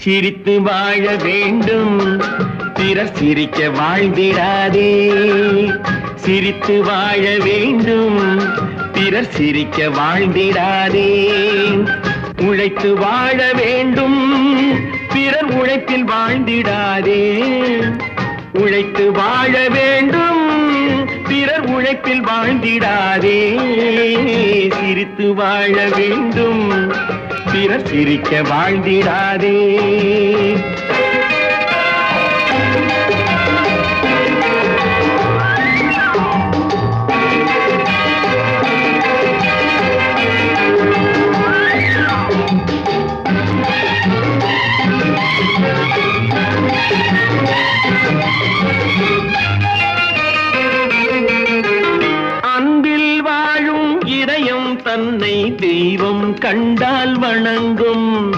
சிரித்து வாழ வேண்டும், பிறர் சிரிக்க வாழ்ந்திடாதே. சிரித்து வாழ வேண்டும், பிறர் சிரிக்க வாழ்ந்திடாதே. உழைத்து வாழ வேண்டும், பிறர் உழைப்பில் வாழ்ந்திடாதே. உழைத்து வாழ வேண்டும், பிறர் உழைப்பில் வாழ்ந்திடாதே. சிரித்து வாழ வேண்டும், பிறர் சிரிக்க வாழ்ந்திடாதே. தன்னை தெய்வம் கண்டால் வணங்கும்.